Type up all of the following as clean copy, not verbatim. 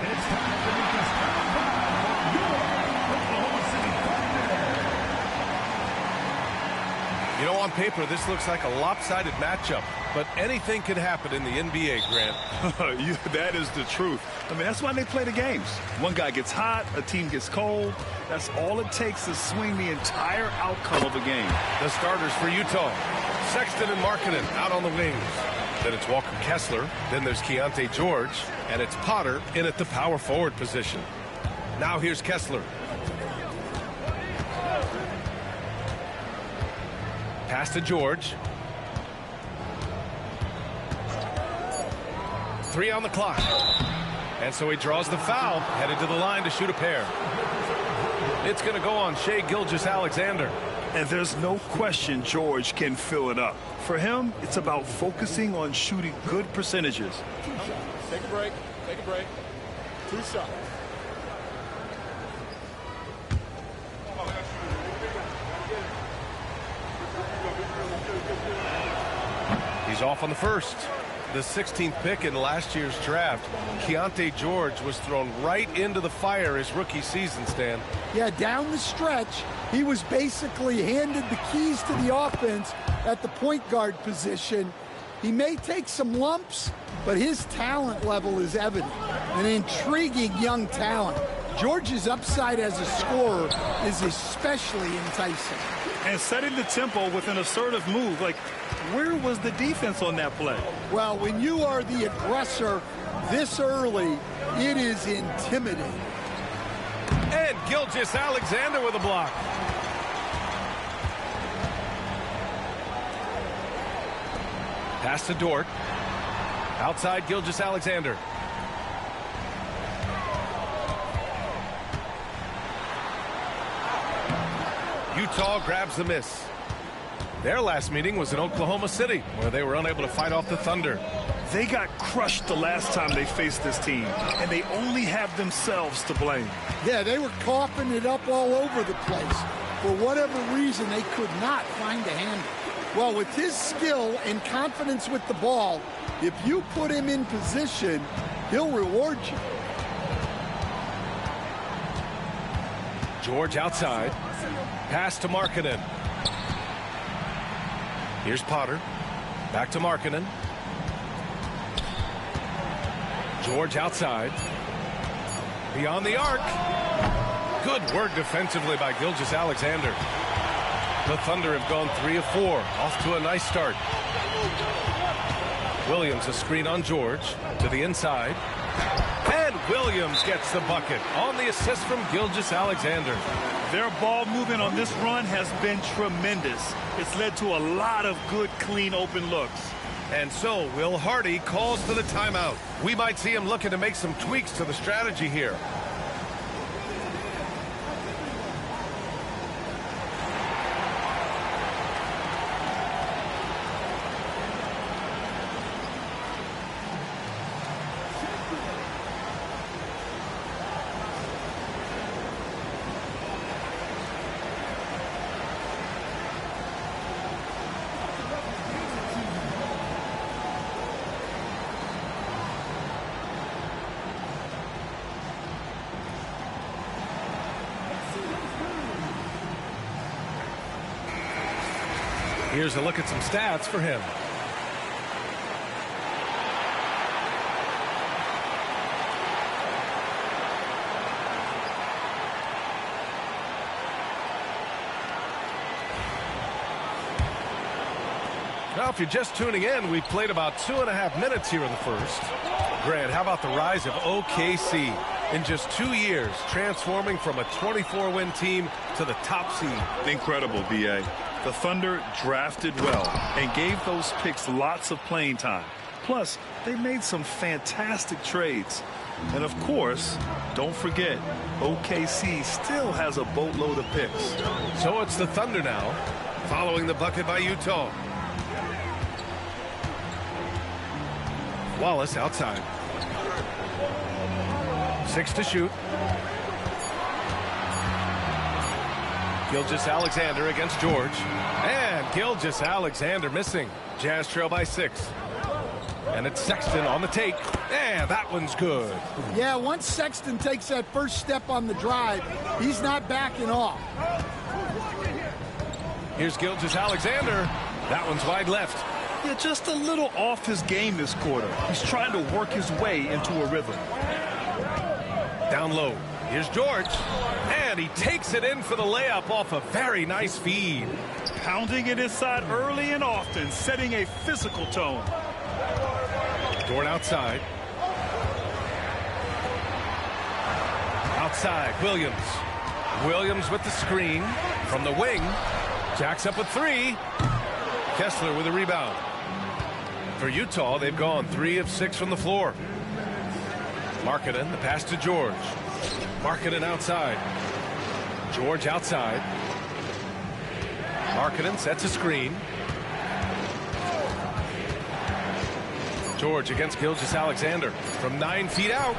It's time to meet the starting five for your Oklahoma City Thunder. You know, on paper, this looks like a lopsided matchup, but anything can happen in the NBA, Grant. That is the truth. I mean, that's why they play the games. One guy gets hot, a team gets cold. That's all it takes to swing the entire outcome of a game. The starters for Utah: Sexton and Markkanen out on the wings. Then it's Walker Kessler. Then there's Keontae George. And it's Potter in at the power forward position. Now here's Kessler. Pass to George. 3 on the clock. And so he draws the foul, headed to the line to shoot a pair. It's going to go on Shai Gilgeous-Alexander. And there's no question George can fill it up. For him, it's about focusing on shooting good percentages. Take a break. Take a break. 2 shots. He's off on the first. The 16th pick in last year's draft, Keontae George was thrown right into the fire his rookie season, Stan. Yeah, down the stretch, he was basically handed the keys to the offense at the point guard position. He may take some lumps, but his talent level is evident. An intriguing young talent. George's upside as a scorer is especially enticing. And setting the tempo with an assertive move. Like, where was the defense on that play? Well, when you are the aggressor this early, it is intimidating. And Gilgeous-Alexander with a block. Pass to Dort. Outside Gilgeous-Alexander. Utah grabs the miss. Their last meeting was in Oklahoma City, where they were unable to fight off the Thunder. They got crushed the last time they faced this team, and they only have themselves to blame. Yeah, they were coughing it up all over the place. For whatever reason, they could not find a handle. Well, with his skill and confidence with the ball, if you put him in position, he'll reward you. George outside. Pass to Markkanen. Here's Potter. Back to Markkanen. George outside. Beyond the arc. Good work defensively by Gilgeous-Alexander. The Thunder have gone 3 of 4. Off to a nice start. Williams a screen on George. To the inside. And Williams gets the bucket on the assist from Gilgeous-Alexander. Their ball movement on this run has been tremendous. It's led to a lot of good, clean, open looks. And so Will Hardy calls for the timeout. We might see him looking to make some tweaks to the strategy here. Here's a look at some stats for him. Now, if you're just tuning in, we've played about 2.5 minutes here in the first. Grant, how about the rise of OKC? In just 2 years, transforming from a 24-win team to the top seed. Incredible, B.A. The Thunder drafted well and gave those picks lots of playing time. Plus, they made some fantastic trades. And of course, don't forget, OKC still has a boatload of picks. So it's the Thunder now, following the bucket by Utah. Wallace outside. 6 to shoot. Gilgeous-Alexander against George. And Gilgeous-Alexander missing. Jazz trail by 6. And it's Sexton on the take. And that one's good. Yeah, once Sexton takes that first step on the drive, he's not backing off. Here's Gilgeous-Alexander. That one's wide left. Yeah, just a little off his game this quarter. He's trying to work his way into a rhythm. Down low. Here's George. And he takes it in for the layup off a very nice feed. Pounding it inside early and often, setting a physical tone. Dort outside. Outside, Williams. Williams with the screen from the wing. Jacks up with 3. Kessler with a rebound. For Utah, they've gone 3 of 6 from the floor. Markkanen, the pass to George. Markkanen outside. George outside. Markkanen sets a screen. George against Gilgeous-Alexander from 9 feet out.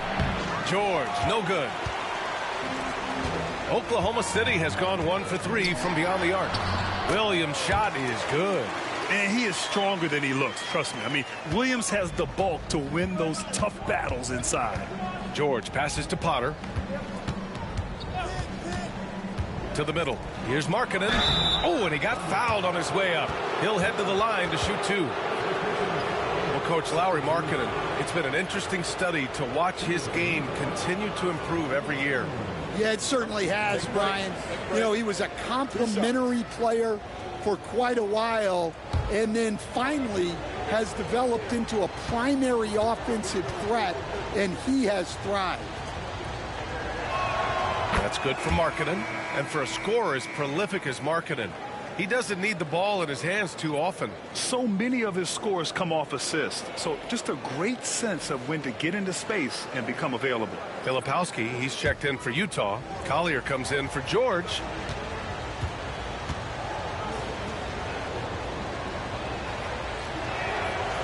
George, no good. Oklahoma City has gone 1 for 3 from beyond the arc. Williams' shot is good. And he is stronger than he looks, trust me. I mean, Williams has the bulk to win those tough battles inside. George passes to Potter. To the middle. Here's Markkanen. Oh, and he got fouled on his way up. He'll head to the line to shoot 2. Well, Coach Lowry, Markkanen, it's been an interesting study to watch his game continue to improve every year. Yeah, it certainly has, Brian. You know, he was a complimentary player for quite a while, and then finally has developed into a primary offensive threat, and he has thrived. That's good for Markkanen, and for a scorer as prolific as Markkanen, he doesn't need the ball in his hands too often. So many of his scores come off assists, so just a great sense of when to get into space and become available. Filipowski, he's checked in for Utah. Collier comes in for George.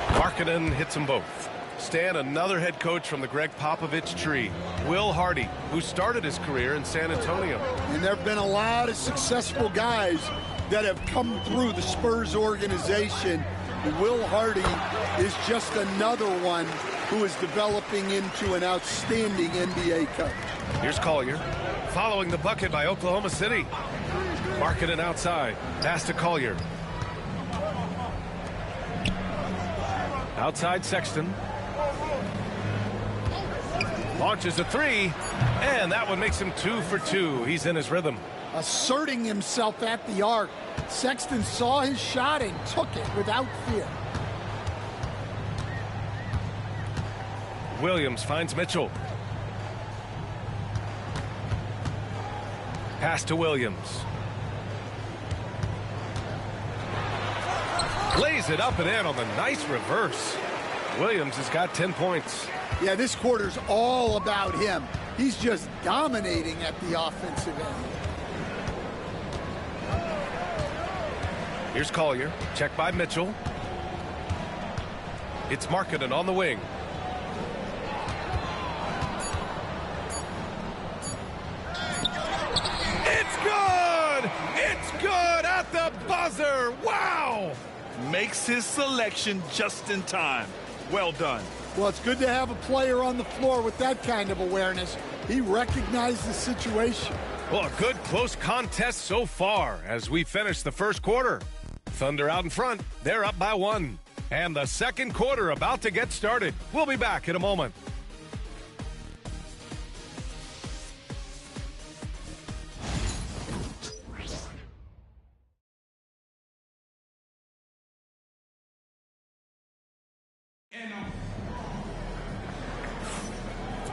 Markkanen hits them both. Stan, another head coach from the Greg Popovich tree. Will Hardy, who started his career in San Antonio. And there have been a lot of successful guys that have come through the Spurs organization. Will Hardy is just another one who is developing into an outstanding NBA coach. Here's Collier. Following the bucket by Oklahoma City. Markkanen outside. Pass to Collier. Outside Sexton. Launches a 3. And that one makes him 2 for 2. He's in his rhythm. Asserting himself at the arc. Sexton saw his shot and took it without fear. Williams finds Mitchell. Pass to Williams. Lays it up and in on the nice reverse. Williams has got 10 points. Yeah, this quarter's all about him. He's just dominating at the offensive end. Here's Collier. Check by Mitchell. It's Markkanen on the wing. It's good! It's good at the buzzer! Wow! Makes his selection just in time. Well done. Well, it's good to have a player on the floor with that kind of awareness. He recognized the situation. Well, a good close contest so far as we finish the first quarter. Thunder out in front. They're up by 1. And the second quarter about to get started. We'll be back in a moment.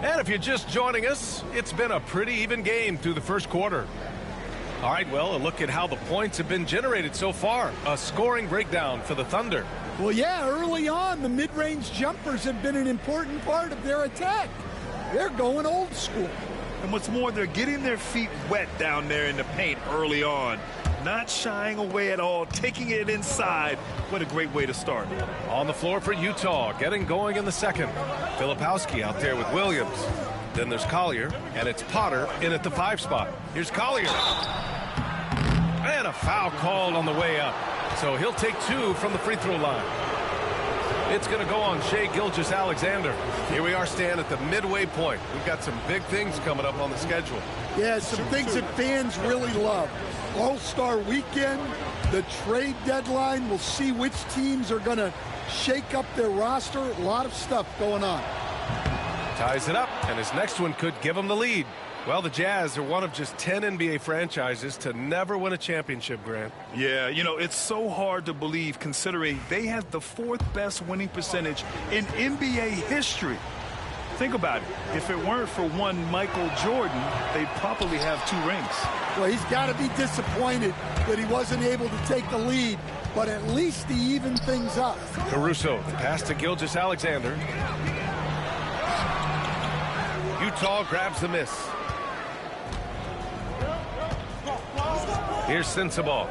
And if you're just joining us, it's been a pretty even game through the first quarter. All right, well, a look at how the points have been generated so far. A scoring breakdown for the Thunder. Well, yeah, early on, the mid-range jumpers have been an important part of their attack. They're going old school. And what's more, they're getting their feet wet down there in the paint early on. Not shying away at all, taking it inside. What a great way to start. On the floor for Utah, getting going in the second. Filipowski out there with Williams. Then there's Collier, and it's Potter in at the 5 spot. Here's Collier. And a foul called on the way up. So he'll take 2 from the free throw line. It's going to go on Shai Gilgeous-Alexander. Here we are, Stan, at the midway point. We've got some big things coming up on the schedule. Yeah, some things that fans really love. All-Star Weekend, the trade deadline. We'll see which teams are going to shake up their roster. A lot of stuff going on. Ties it up, and his next one could give him the lead. Well, the Jazz are one of just 10 NBA franchises to never win a championship, Grant. Yeah, you know, it's so hard to believe considering they had the 4th best winning percentage in NBA history. Think about it. If it weren't for one Michael Jordan, they'd probably have 2 rings. Well, he's got to be disappointed that he wasn't able to take the lead, but at least he evened things up. Caruso, the pass to Gilgeous-Alexander. Utah grabs the miss. Here's Sensabaugh.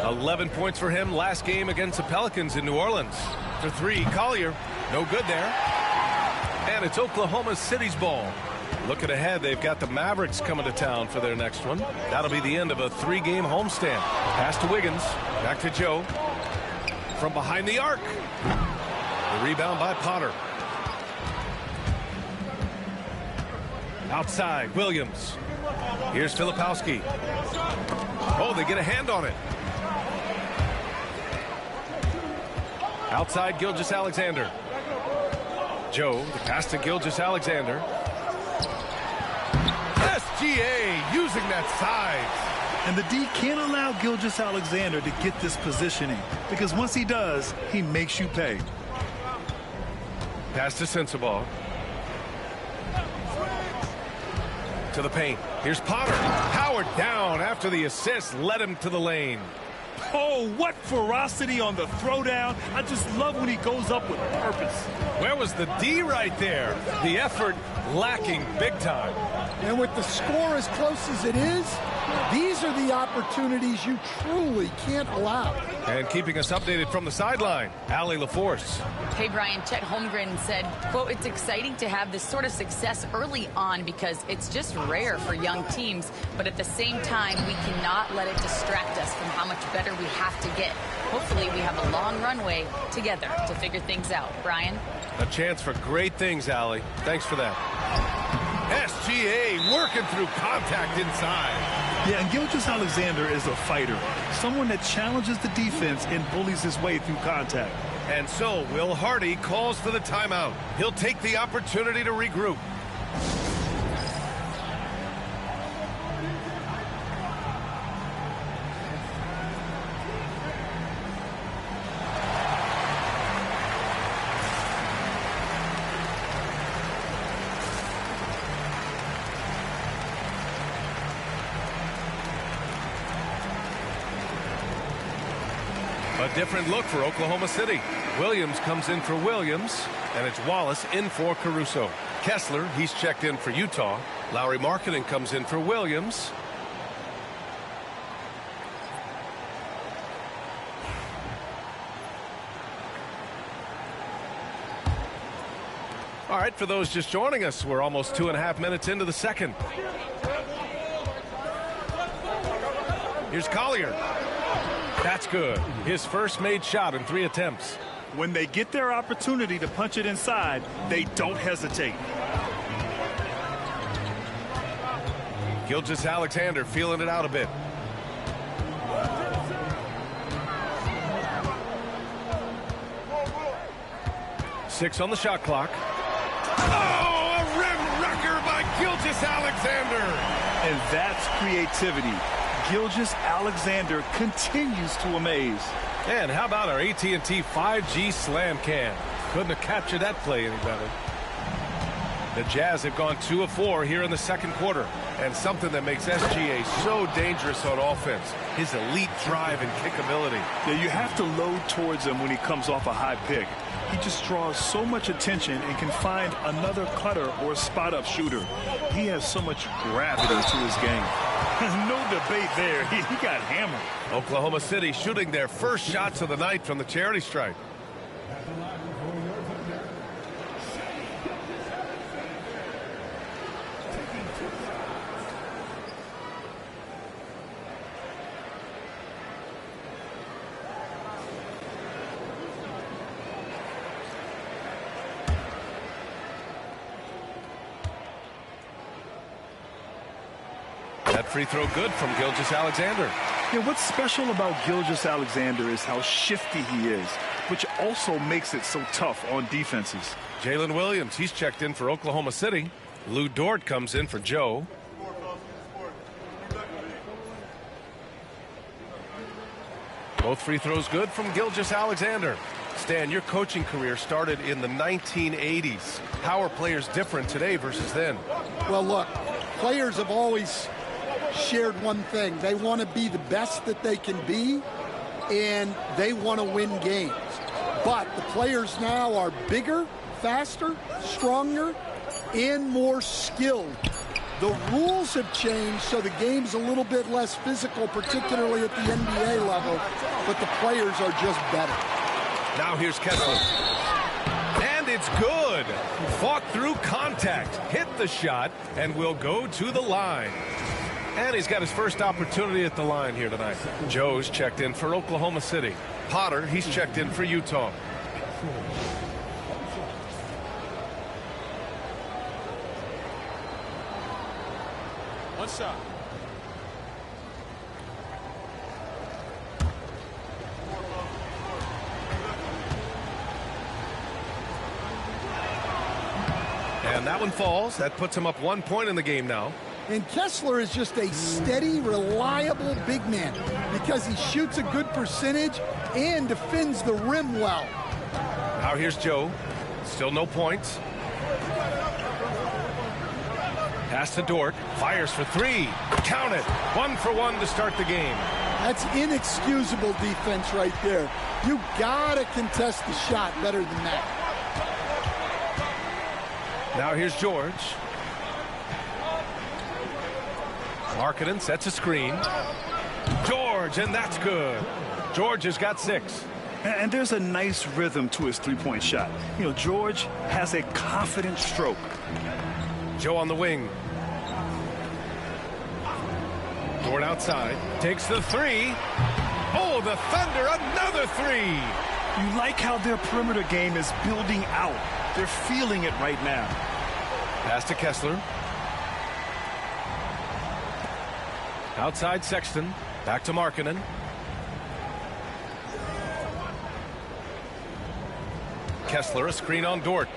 11 points for him last game against the Pelicans in New Orleans. For 3, Collier. No good there. And it's Oklahoma City's ball. Looking ahead, they've got the Mavericks coming to town for their next one. That'll be the end of a 3-game homestand. Pass to Wiggins. Back to Joe. From behind the arc. The rebound by Potter. Outside, Williams. Here's Filipowski. Oh, they get a hand on it. Outside, Gilgeous-Alexander. Joe, the pass to Gilgeous-Alexander. SGA using that size. And the D can't allow Gilgeous-Alexander to get this positioning because once he does, he makes you pay. Pass to Sensabaugh. To the paint. Here's Potter. Powered down after the assist led him to the lane. Oh, what ferocity on the throwdown. I just love when he goes up with purpose. Where was the D right there? The effort lacking big time. And with the score as close as it is, these are the opportunities you truly can't allow. And keeping us updated from the sideline, Allie LaForce. Hey, Brian, Chet Holmgren said, quote, "It's exciting to have this sort of success early on because it's just rare for young teams. But at the same time, we cannot let it distract us from how much better we have to get. Hopefully, we have a long runway together to figure things out." Brian? A chance for great things, Allie. Thanks for that. SGA working through contact inside. Yeah, and Gilgeous-Alexander is a fighter. Someone that challenges the defense and bullies his way through contact. And so Will Hardy calls for the timeout. He'll take the opportunity to regroup. A different look for Oklahoma City. Williams comes in for Williams, and it's Wallace in for Caruso. Kessler, he's checked in for Utah. Lauri Markkanen comes in for Williams. All right, for those just joining us, we're almost 2.5 minutes into the second. Here's Collier. That's good. His first made shot in 3 attempts. When they get their opportunity to punch it inside, they don't hesitate. Gilgeous-Alexander feeling it out a bit. Six on the shot clock. Oh, a rim wrecker by Gilgeous-Alexander. And that's creativity. Gilgeous-Alexander continues to amaze. And how about our AT&T 5G slam cam? Couldn't have captured that play any better. The Jazz have gone 2 of 4 here in the second quarter. And something that makes SGA so dangerous on offense, his elite drive and kickability. Yeah, you have to load towards him when he comes off a high pick. He just draws so much attention and can find another cutter or spot-up shooter. He has so much gravity to his game. No debate there. He got hammered. Oklahoma City shooting their first shots of the night from the charity stripe. That free throw good from Gilgeous-Alexander. Yeah, what's special about Gilgeous-Alexander is how shifty he is, which also makes it so tough on defenses. Jalen Williams, he's checked in for Oklahoma City. Lou Dort comes in for Joe. Both free throws good from Gilgeous-Alexander. Stan, your coaching career started in the 1980s. How are players different today versus then? Well, look, players have always shared one thing. They want to be the best that they can be, and they want to win games. But the players now are bigger, faster, stronger, and more skilled. The rules have changed, so the game's a little bit less physical, particularly at the NBA level, but the players are just better. Now here's Kessler. And it's good. Fought through contact, hit the shot, and will go to the line. And he's got his first opportunity at the line here tonight. Joe's checked in for Oklahoma City. Potter, he's checked in for Utah. One shot. And that one falls. That puts him up 1 point in the game now. And Kessler is just a steady, reliable big man because he shoots a good percentage and defends the rim well. Now here's Joe. Still no points. Pass to Dort. Fires for three. Count it. 1 for 1 to start the game. That's inexcusable defense right there. You gotta contest the shot better than that. Now here's George. Markkanen sets a screen. George, and that's good. George has got 6. And there's a nice rhythm to his three-point shot. You know, George has a confident stroke. Joe on the wing. Dort outside. Takes the 3. Oh, the Thunder, another 3. You like how their perimeter game is building out. They're feeling it right now. Pass to Kessler. Outside Sexton. Back to Markkanen. Kessler, a screen on Dort.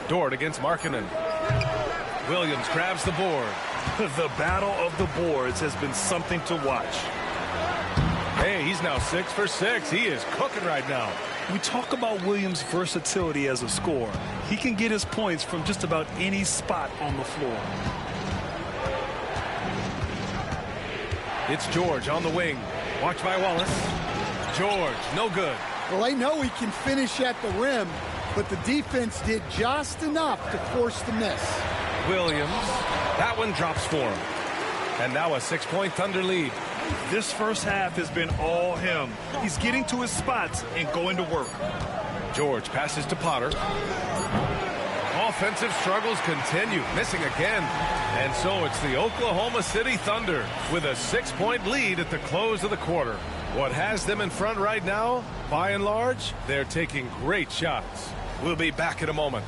Dort against Markkanen. Williams grabs the board. The battle of the boards has been something to watch. Hey, he's now 6 for 6. He is cooking right now. We talk about Williams' versatility as a scorer. He can get his points from just about any spot on the floor. It's George on the wing. Watch by Wallace. George, no good. Well, they know he can finish at the rim, but the defense did just enough to force the miss. Williams, that one drops for him. And now a 6-point Thunder lead. This first half has been all him. He's getting to his spots and going to work. George passes to Potter. Offensive struggles continue, missing again. And so it's the Oklahoma City Thunder with a 6-point lead at the close of the quarter. What has them in front right now, by and large, they're taking great shots. We'll be back in a moment.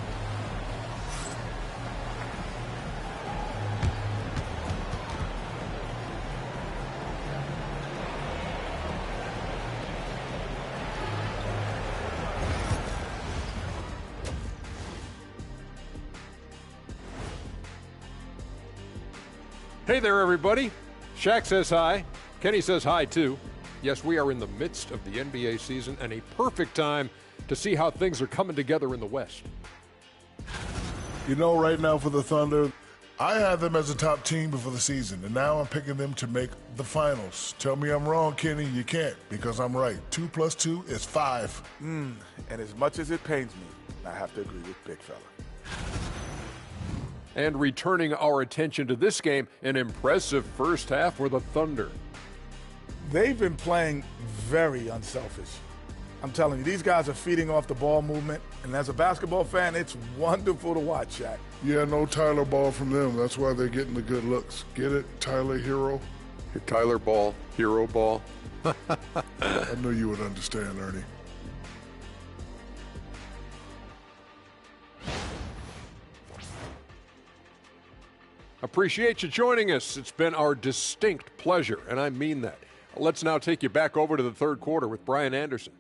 Hey there, everybody. Shaq says hi. Kenny says hi, too. Yes, we are in the midst of the NBA season and a perfect time to see how things are coming together in the West. You know, right now for the Thunder, I had them as a top team before the season, and now I'm picking them to make the finals. Tell me I'm wrong, Kenny. You can't, because I'm right. 2 + 2 is 5. And as much as it pains me, I have to agree with Big Fella. And returning our attention to this game, an impressive first half for the Thunder. They've been playing very unselfish. I'm telling you, these guys are feeding off the ball movement, and as a basketball fan, it's wonderful to watch, Shaq. Yeah, no Tyler Ball from them. That's why they're getting the good looks. Get it, Tyler Hero? Tyler Ball, Hero Ball. I knew you would understand, Ernie. Appreciate you joining us. It's been our distinct pleasure, and I mean that. Let's now take you back over to the third quarter with Brian Anderson.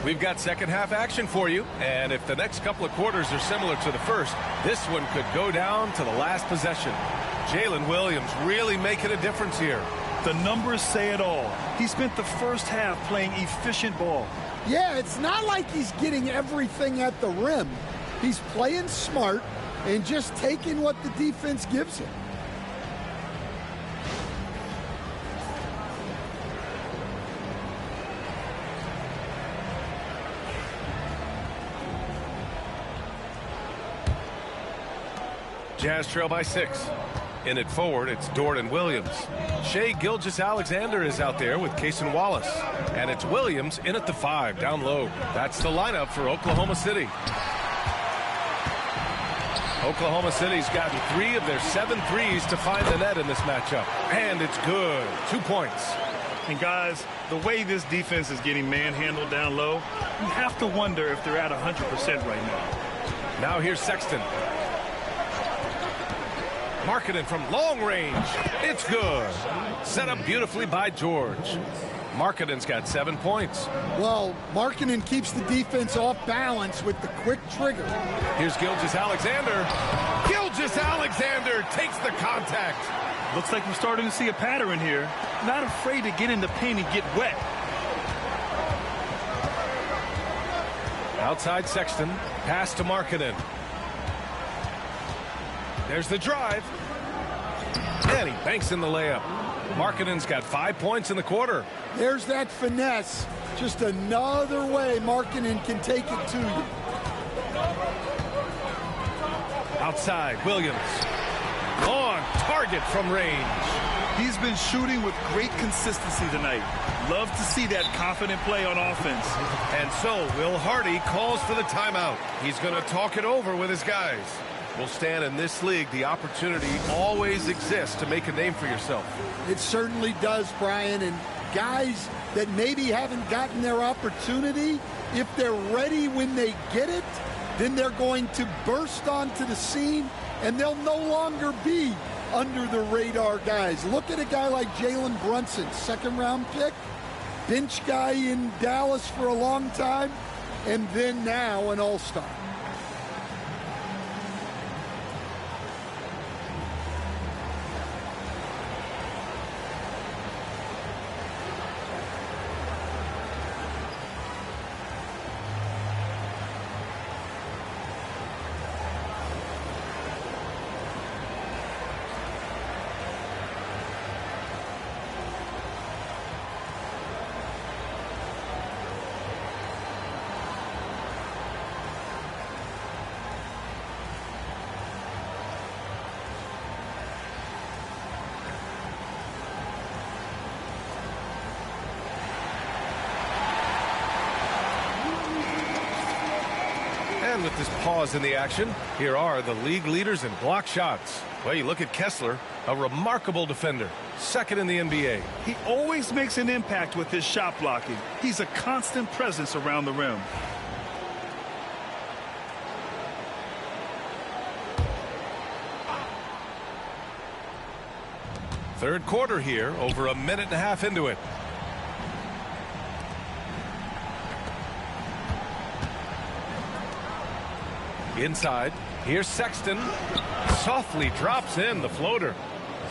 We've got second half action for you, and if the next couple of quarters are similar to the first, this one could go down to the last possession. Jalen Williams really making a difference here. The numbers say it all. He spent the first half playing efficient ball. Yeah, it's not like he's getting everything at the rim. He's playing smart and just taking what the defense gives him. Jazz trail by 6. In it forward, it's Jordan Williams. Shai Gilgeous-Alexander is out there with Cason Wallace. And it's Williams in at the 5, down low. That's the lineup for Oklahoma City. Oklahoma City's gotten 3 of their 7 threes to find the net in this matchup. And it's good. 2 points. And guys, the way this defense is getting manhandled down low, you have to wonder if they're at 100% right now. Now here's Sexton. Markkanen from long range. It's good. Set up beautifully by George. Markkanen's got 7 points. Well, Markkanen keeps the defense off balance with the quick trigger. Here's Gilgeous-Alexander. Gilgeous-Alexander takes the contact. Looks like we're starting to see a pattern here. Not afraid to get in the paint and get wet. Outside Sexton. Pass to Markkanen. There's the drive. And he banks in the layup. Markkanen's got 5 points in the quarter. There's that finesse. Just another way Markkanen can take it to you. Outside, Williams. On target from range. He's been shooting with great consistency tonight. Love to see that confident play on offense. And so Will Hardy calls for the timeout. He's going to talk it over with his guys. Will stand in this league, the opportunity always exists to make a name for yourself. It certainly does, Brian. And guys that maybe haven't gotten their opportunity, if they're ready when they get it, then they're going to burst onto the scene, and they'll no longer be under the radar guys. Look at a guy like Jalen Brunson, second-round pick, bench guy in Dallas for a long time, and then now an all-star. And with this pause in the action, here are the league leaders in block shots. Well, you look at Kessler, a remarkable defender, second in the NBA. He always makes an impact with his shot blocking. He's a constant presence around the rim. Third quarter here, over a minute and a half into it. Inside, here's Sexton. Softly drops in the floater.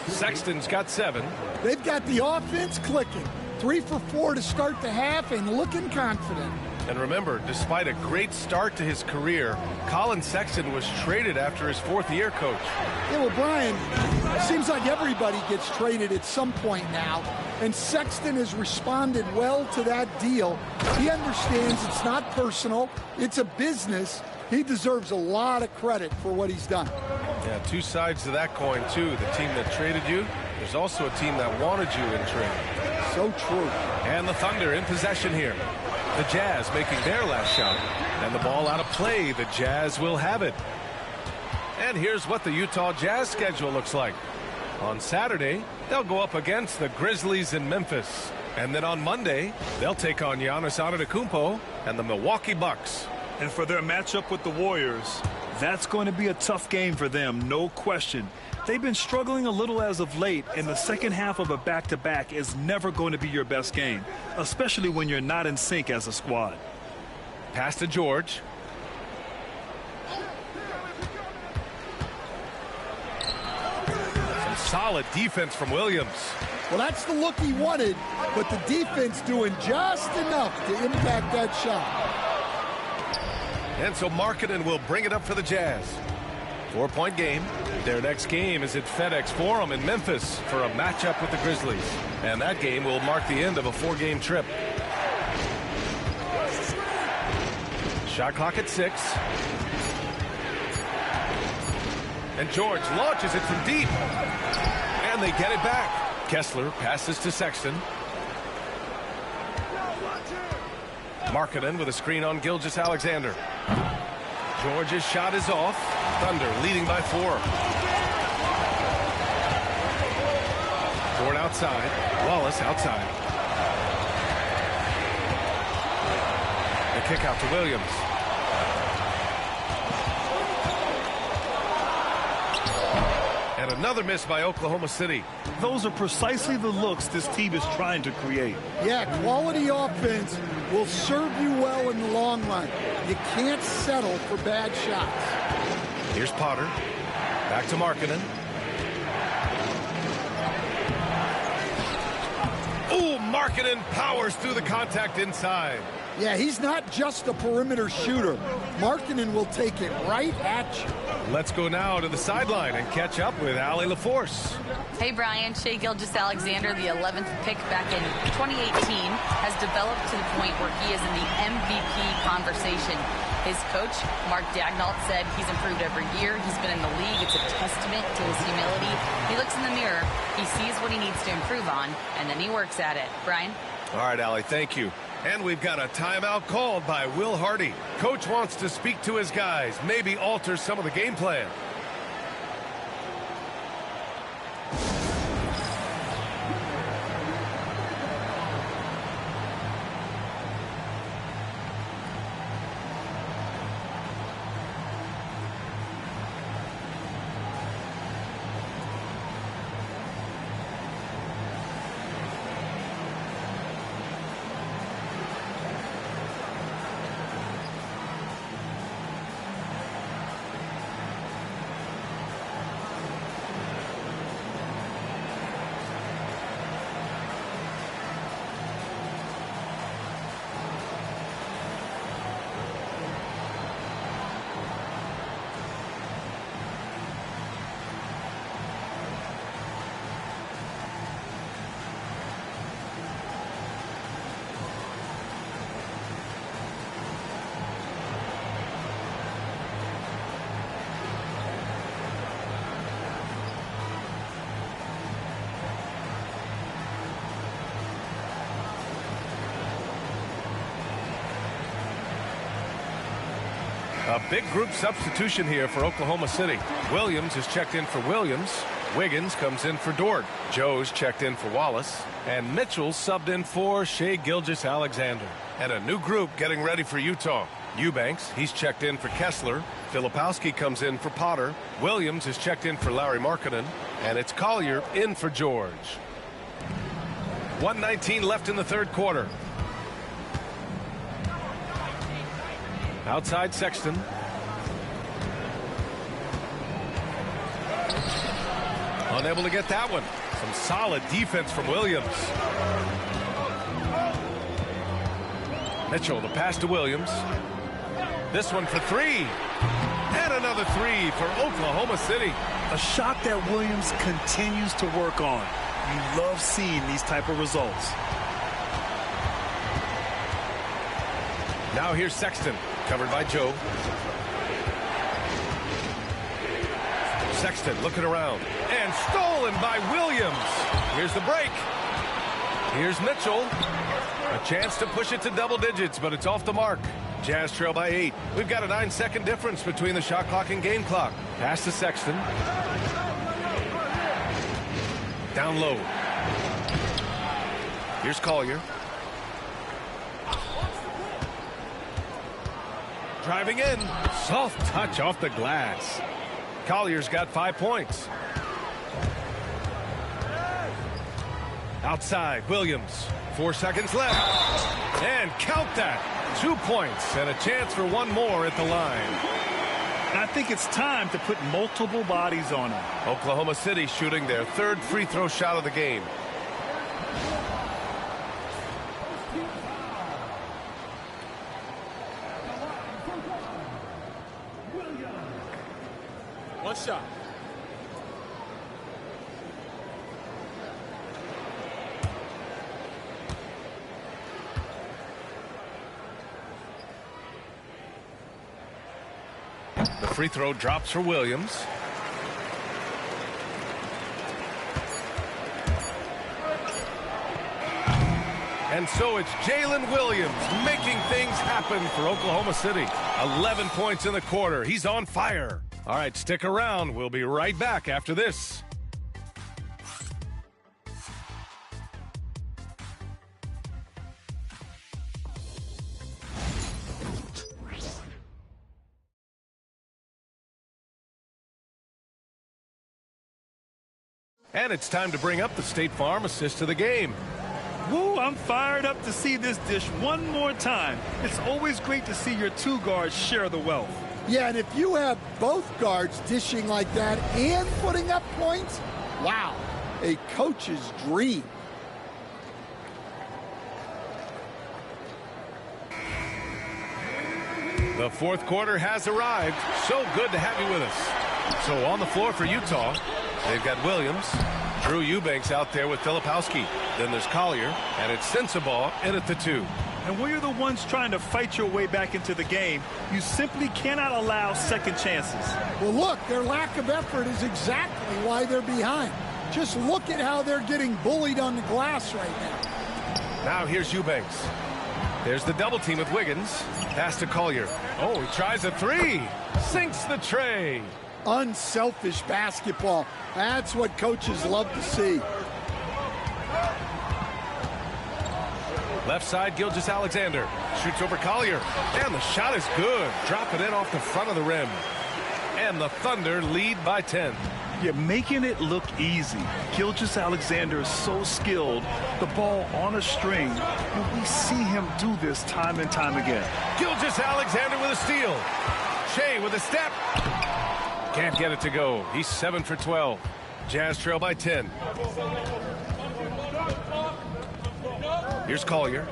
Sexton's got 7. They've got the offense clicking. 3 for 4 to start the half and looking confident. And remember, despite a great start to his career, Colin Sexton was traded after his 4th year, Coach. Yeah, well, Brian, it seems like everybody gets traded at some point now, and Sexton has responded well to that deal. He understands it's not personal, it's a business. He deserves a lot of credit for what he's done. Yeah, 2 sides to that coin, too. The team that traded you, there's also a team that wanted you in trade. So true. And the Thunder in possession here. The Jazz making their last shot. And the ball out of play. The Jazz will have it. And here's what the Utah Jazz schedule looks like. On Saturday, they'll go up against the Grizzlies in Memphis. And then on Monday, they'll take on Giannis Antetokounmpo and the Milwaukee Bucks. And for their matchup with the Warriors, that's going to be a tough game for them, no question. They've been struggling a little as of late, and the second half of a back-to-back is never going to be your best game, especially when you're not in sync as a squad. Pass to George. Some solid defense from Williams. Well, that's the look he wanted, but the defense doing just enough to impact that shot. And so Markkanen will bring it up for the Jazz. 4-point game. Their next game is at FedEx Forum in Memphis for a matchup with the Grizzlies. And that game will mark the end of a 4-game trip. Shot clock at 6. And George launches it from deep. And they get it back. Kessler passes to Sexton. Markkanen with a screen on Gilgeous-Alexander. George's shot is off. Thunder leading by 4. Ford outside. Wallace outside. The kick out to Williams. And another miss by Oklahoma City. Those are precisely the looks this team is trying to create. Yeah, quality offense will serve you well in the long run. You can't settle for bad shots. Here's Potter. Back to Markkanen. Ooh, Markkanen powers through the contact inside. Yeah, he's not just a perimeter shooter. Markkanen will take it right at you. Let's go now to the sideline and catch up with Allie LaForce. Hey, Brian. Shai Gilgeous-Alexander, the 11th pick back in 2018, has developed to the point where he is in the MVP conversation. His coach, Mark Daignault, said he's improved every year. He's been in the league. It's a testament to his humility. He looks in the mirror, he sees what he needs to improve on, and then he works at it. Brian? All right, Allie, thank you. And we've got a timeout called by Will Hardy. Coach wants to speak to his guys, maybe alter some of the game plan. A big group substitution here for Oklahoma City. Williams is checked in for Williams. Wiggins comes in for Dort. Joe's checked in for Wallace. And Mitchell's subbed in for Shai Gilgeous-Alexander. And a new group getting ready for Utah. Eubanks, he's checked in for Kessler. Filipowski comes in for Potter. Williams is checked in for Larry Markkanen. And it's Collier in for George. 1:19 left in the third quarter. Outside Sexton. Unable to get that one. Some solid defense from Williams. Mitchell, the pass to Williams. This one for 3. And another 3 for Oklahoma City. A shot that Williams continues to work on. You love seeing these type of results. Now here's Sexton, covered by Joe. Sexton looking around, and stolen by Williams. Here's the break. Here's Mitchell. A chance to push it to double digits, but it's off the mark. Jazz trail by 8. We've got a 9-second difference between the shot clock and game clock. Pass to Sexton. Down low. Here's Collier. Driving in. Soft touch off the glass. Collier's got 5 points. Outside, Williams. 4 seconds left. And count that. 2 points and a chance for one more at the line. I think it's time to put multiple bodies on him. Oklahoma City shooting their 3rd free throw shot of the game. One shot. The free throw drops for Williams. And so it's Jalen Williams making things happen for Oklahoma City. 11 points in the quarter. He's on fire. All right, stick around. We'll be right back after this. And it's time to bring up the State Farm assist to the game. Woo, I'm fired up to see this dish one more time. It's always great to see your 2 guards share the wealth. Yeah, and if you have both guards dishing like that and putting up points, wow, a coach's dream. The 4th quarter has arrived. So good to have you with us. So on the floor for Utah, they've got Williams, Drew Eubanks out there with Filipowski. Then there's Collier, and it's Sensabaugh in at the 2. And when you're the ones trying to fight your way back into the game, you simply cannot allow second chances. Well, look, their lack of effort is exactly why they're behind. Just look at how they're getting bullied on the glass right now. Now here's Eubanks. There's the double team with Wiggins. Pass to Collier. Oh, he tries a 3. Sinks the tray. Unselfish basketball. That's what coaches love to see. Left side, Gilgeous-Alexander. Shoots over Collier. And the shot is good. Drop it in off the front of the rim. And the Thunder lead by 10. You're making it look easy. Gilgeous-Alexander is so skilled. The ball on a string. And we see him do this time and time again. Gilgeous-Alexander with a steal. Shea with a step. Can't get it to go. He's 7 for 12. Jazz trail by 10. Here's Collier.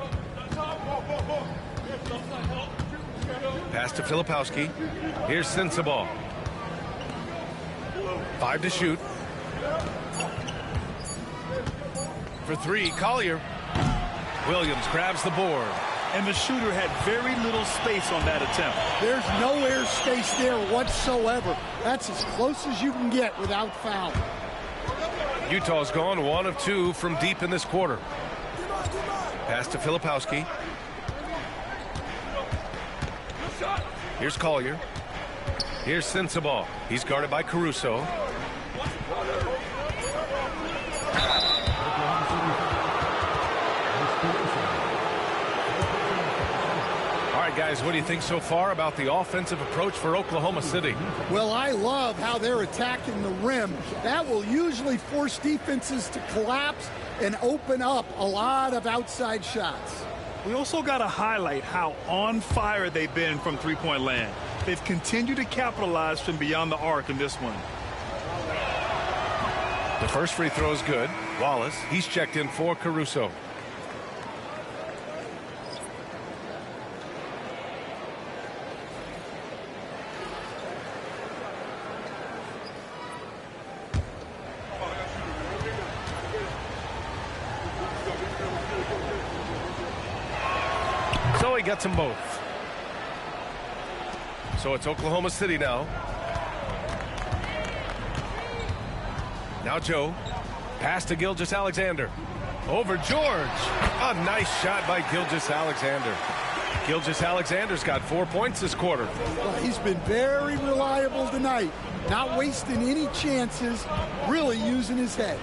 Pass to Filipowski. Here's Sensabaugh. 5 to shoot. For 3, Collier. Williams grabs the board. And the shooter had very little space on that attempt. There's no air space there whatsoever. That's as close as you can get without foul. Utah's gone 1 of 2 from deep in this quarter. Pass to Filipowski. Here's Collier. Here's Sensabaugh. He's guarded by Caruso. All right, guys, what do you think so far about the offensive approach for Oklahoma City? Well, I love how they're attacking the rim. That will usually force defenses to collapse and open up a lot of outside shots. We also got to highlight how on fire they've been from three-point land. They've continued to capitalize from beyond the arc in this one. The first free throw is good. Wallace, he's checked in for Caruso. So he gets them both. So it's Oklahoma City now. Now Joe. Pass to Gilgeous-Alexander. Over George. A nice shot by Gilgeous-Alexander. Gilgeous-Alexander's got 4 points this quarter. Well, he's been very reliable tonight. Not wasting any chances. Really using his head.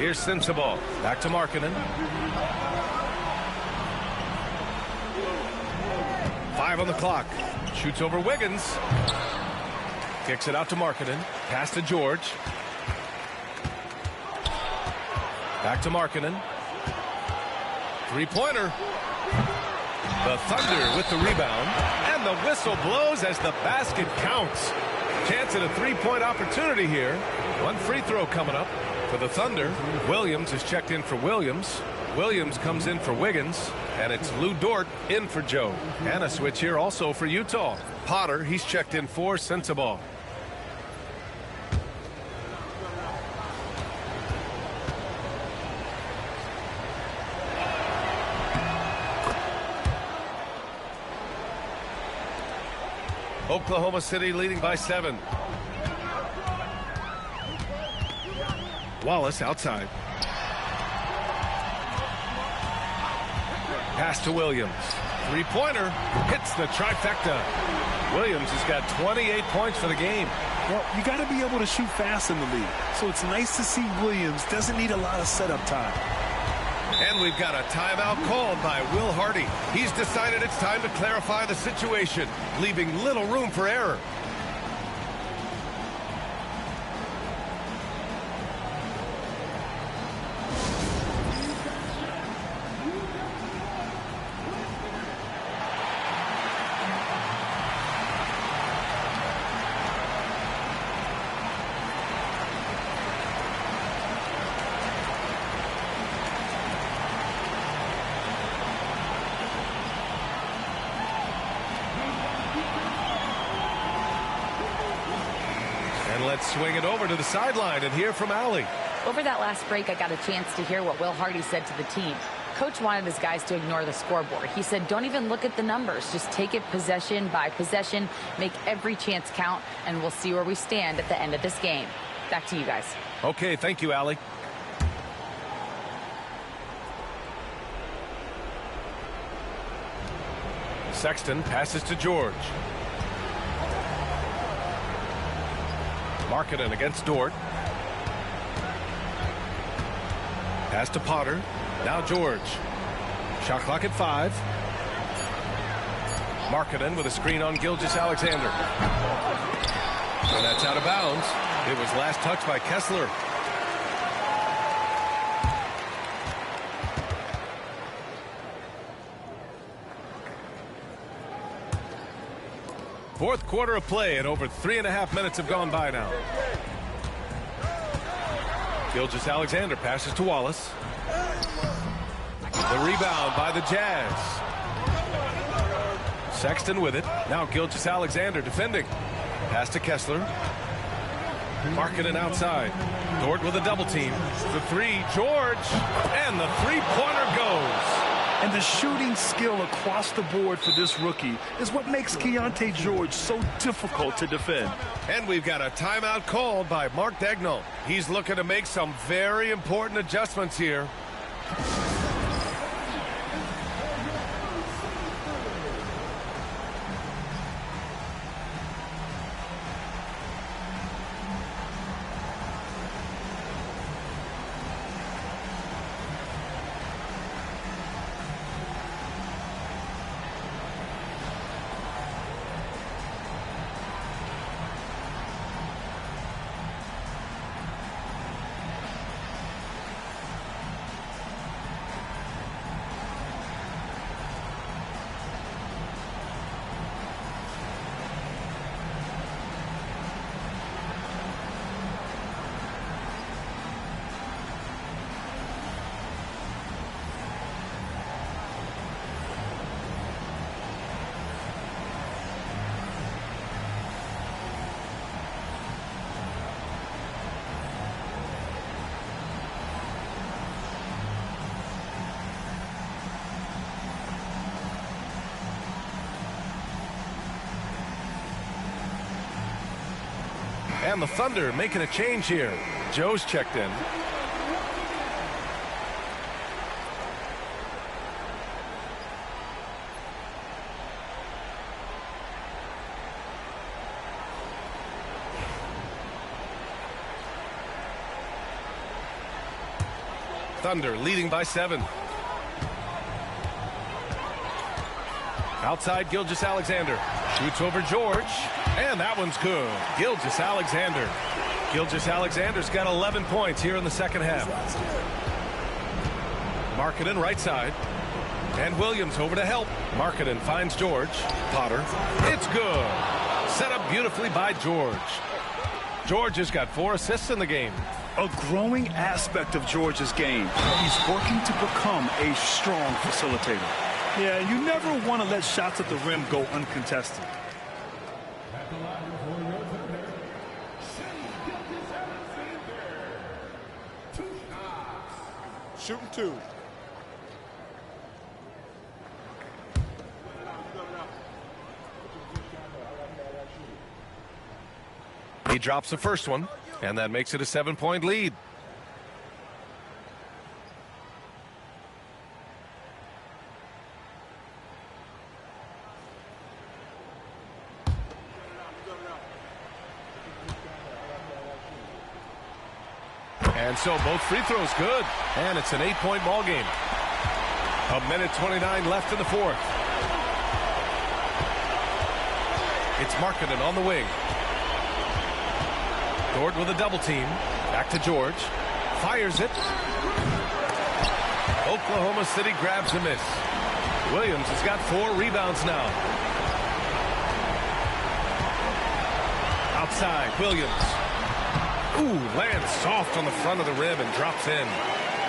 Here's Sensabaugh. Back to Markkanen. 5 on the clock. Shoots over Wiggins. Kicks it out to Markkanen. Pass to George. Back to Markkanen. Three-pointer. The Thunder with the rebound. And the whistle blows as the basket counts. Chance at a three-point opportunity here. One free throw coming up for the Thunder. Williams is checked in for Williams. Williams comes in for Wiggins. And it's Lou Dort in for Joe. And a switch here also for Utah. Potter, he's checked in for Sensabaugh. Oklahoma City leading by 7. Wallace outside. Pass to Williams. Three-pointer hits the trifecta. Williams has got 28 points for the game. Well, you got to be able to shoot fast in the league. So it's nice to see Williams doesn't need a lot of setup time. And we've got a timeout called by Will Hardy. He's decided it's time to clarify the situation, leaving little room for error. Let's swing it over to the sideline and hear from Allie. Over that last break, I got a chance to hear what Will Hardy said to the team. Coach wanted his guys to ignore the scoreboard. He said, don't even look at the numbers. Just take it possession by possession, make every chance count, and we'll see where we stand at the end of this game. Back to you guys. Okay, thank you, Allie. Sexton passes to George. Markkanen against Dort. Pass to Potter. Now George. Shot clock at 5. Markkanen with a screen on Gilgeous-Alexander. And that's out of bounds. It was last touched by Kessler. Fourth quarter of play, and over 3.5 minutes have gone by now. Gilgeous-Alexander passes to Wallace. The rebound by the Jazz. Sexton with it. Now Gilgeous-Alexander defending. Pass to Kessler. Markkanen outside. Dort with a double team. The three, George. And the three-pointer goes. And the shooting skill across the board for this rookie is what makes Keontae George so difficult to defend. And we've got a timeout called by Mark Daigneault. He's looking to make some very important adjustments here. And the Thunder making a change here. Joe's checked in. Thunder leading by 7. Outside, Gilgeous-Alexander shoots over George, and that one's good. Gilgeous-Alexander. Gilgeous-Alexander's got 11 points here in the second half. Markkanen right side, and Williams over to help. Markkanen finds George. Potter. It's good. Set up beautifully by George. George has got 4 assists in the game. A growing aspect of George's game. He's working to become a strong facilitator. Yeah, you never want to let shots at the rim go uncontested. Shooting 2. He drops the first one, and that makes it a 7-point lead. And so both free throws good, and it's an 8-point ball game. 1:29 left in the fourth. It's Markkanen on the wing. Dort with a double team. Back to George. Fires it. Oklahoma City grabs a miss. Williams has got 4 rebounds now. Outside, Williams. Ooh, lands soft on the front of the rim and drops in.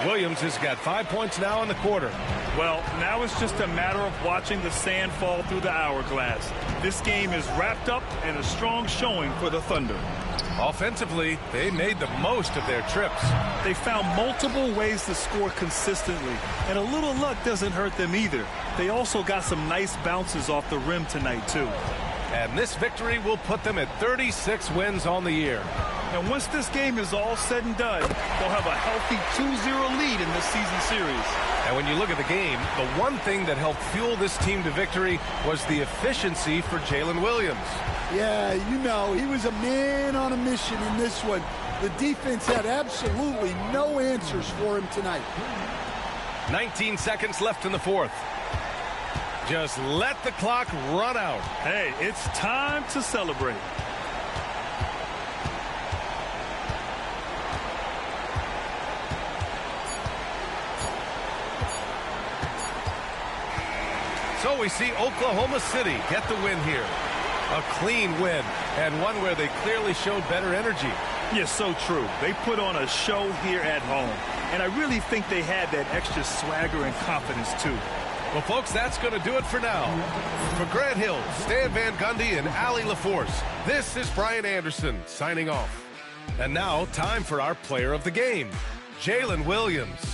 Williams has got 5 points now in the quarter. Well, now it's just a matter of watching the sand fall through the hourglass. This game is wrapped up and a strong showing for the Thunder. Offensively, they made the most of their trips. They found multiple ways to score consistently, and a little luck doesn't hurt them either. They also got some nice bounces off the rim tonight, too. And this victory will put them at 36 wins on the year. And once this game is all said and done, they'll have a healthy 2-0 lead in this season series. And when you look at the game, the one thing that helped fuel this team to victory was the efficiency for Jalen Williams. Yeah, you know, he was a man on a mission in this one. The defense had absolutely no answers for him tonight. 19 seconds left in the fourth. Just let the clock run out. Hey, it's time to celebrate. So we see Oklahoma City get the win here. A clean win, and one where they clearly showed better energy. Yes, so true. They put on a show here at home, and I really think they had that extra swagger and confidence, too. Well, folks, that's going to do it for now. For Grant Hill, Stan Van Gundy, and Allie LaForce, this is Brian Anderson signing off. And now, time for our player of the game, Jalen Williams.